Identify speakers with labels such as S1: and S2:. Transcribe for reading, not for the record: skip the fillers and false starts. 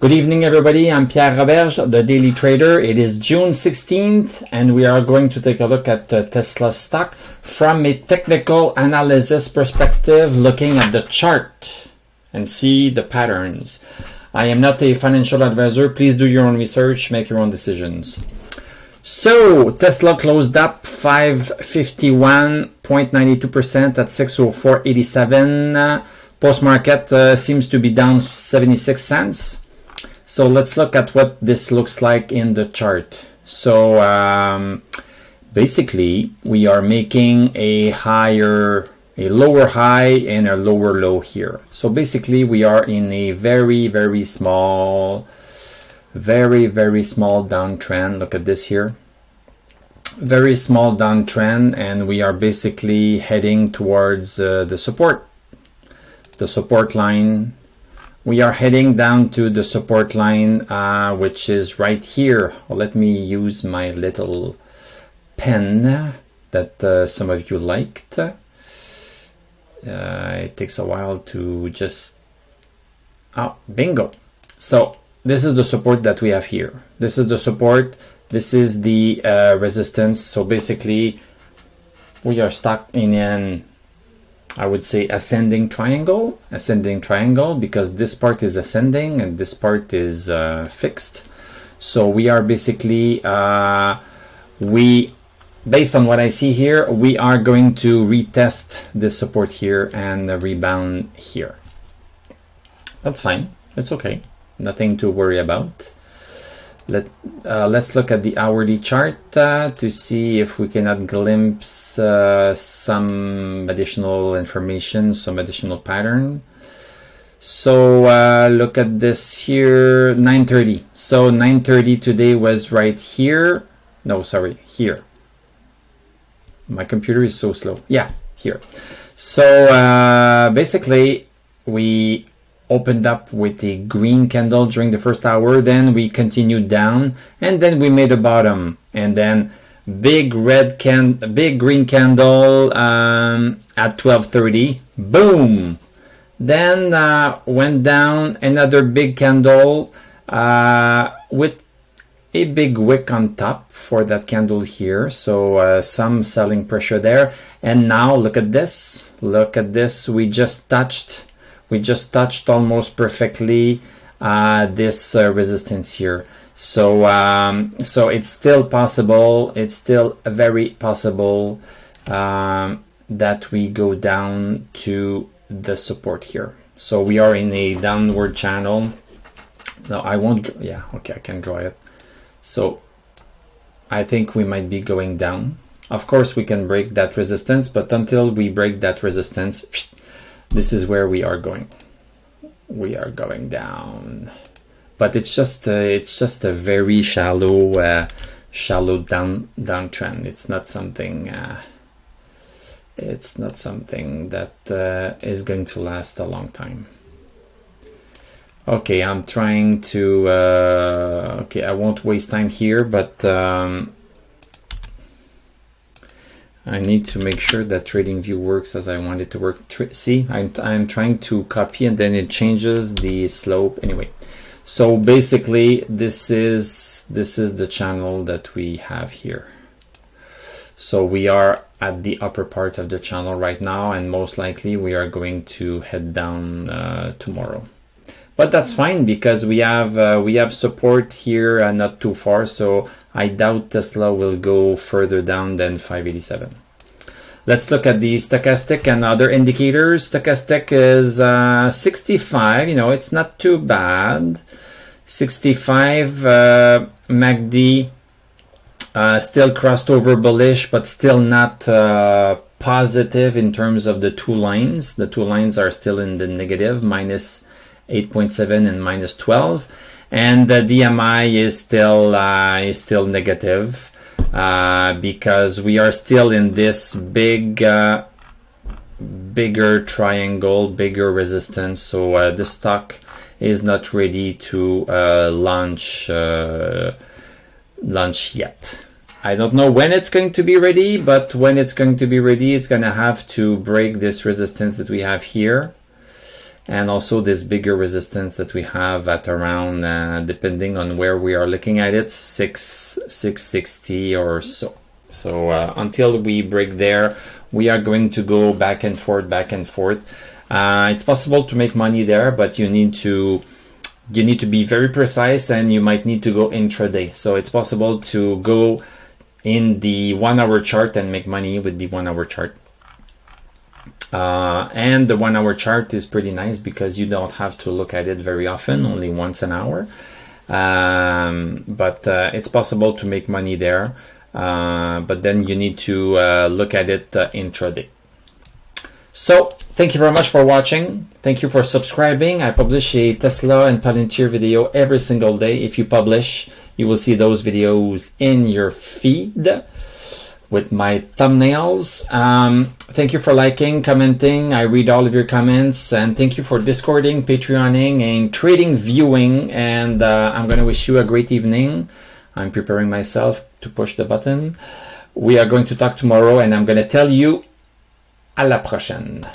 S1: Good evening, everybody. I'm Pierre Roberge, the Daily Trader. It is June 16th, and we are going to take a look at Tesla stock from a technical analysis perspective, looking at the chart and see the patterns. I am not a financial advisor. Please do your own research, make your own decisions. So, Tesla closed up 551.92% at 604.87. Post-market seems to be down 76 cents. So let's look at what this looks like in the chart. So basically, we are making a lower high and a lower low here. So basically, we are in a very small downtrend. Look at this here. Very small downtrend, and we are basically heading towards the support line. We are heading down to the support line, which is right here. Well, let me use my little pen that some of you liked. It takes a while to just... Oh, bingo. So this is the support that we have here. This is the support. This is the resistance. So basically, we are stuck in an, I would say, ascending triangle, because this part is ascending and this part is fixed. So we are basically, based on what I see here, we are going to retest this support here and rebound here. That's fine. It's okay. Nothing to worry about. Let's look at the hourly chart to see if we cannot glimpse some additional information, some additional pattern. So look at this here, 9:30. So 9:30 today was right here. No, sorry, here. My computer is so slow. Yeah, here. So basically, we opened up with a green candle during the first hour, then we continued down, and then we made a bottom, and then big green candle at 12:30, boom. Then went down, another big candle with a big wick on top for that candle here, so some selling pressure there. And now look at this, we just touched almost perfectly this resistance here. So so it's still possible, it's still very possible that we go down to the support here. So we are in a downward channel. No, I won't, yeah, okay, I can draw it. So I think we might be going down. Of course we can break that resistance, but until we break that resistance, this is where we are going. We are going down, but it's just a very shallow downtrend. It's not something. It's not something that is going to last a long time. Okay, I'm trying to. Okay, I won't waste time here, but. I need to make sure that TradingView works as I want it to work. See, I'm trying to copy and then it changes the slope. Anyway, so basically this is the channel that we have here. So we are at the upper part of the channel right now, and most likely we are going to head down tomorrow. But that's fine because we have support here not too far, so I doubt Tesla will go further down than 587. Let's look at the stochastic and other indicators. Stochastic is 65, it's not too bad. 65, MACD still crossed over bullish, but still not positive in terms of the two lines. The two lines are still in the negative, minus 8.7 and minus 12, and the DMI is still negative because we are still in this bigger triangle, bigger resistance. So the stock is not ready to launch yet. I don't know when it's going to be ready, but when it's going to be ready, it's going to have to break this resistance that we have here. and also this bigger resistance that we have at around, depending on where we are looking at it, 660 or so. So until we break there, we are going to go back and forth, back and forth. It's possible to make money there, but you need to be very precise, and you might need to go intraday. So it's possible to go in the 1 hour chart and make money with the 1 hour chart. And the 1 hour chart is pretty nice because you don't have to look at it very often, only once an hour. But it's possible to make money there. But then you need to look at it intraday. So thank you very much for watching. Thank you for subscribing. I publish a Tesla and Palantir video every single day. If you publish, you will see those videos in your feed with my thumbnails. Thank you for liking, commenting. I read all of your comments, and thank you for Discording, Patreoning, and trading viewing. And I'm going to wish you a great evening. I'm preparing myself to push the button. We are going to talk tomorrow, and I'm going to tell you à la prochaine.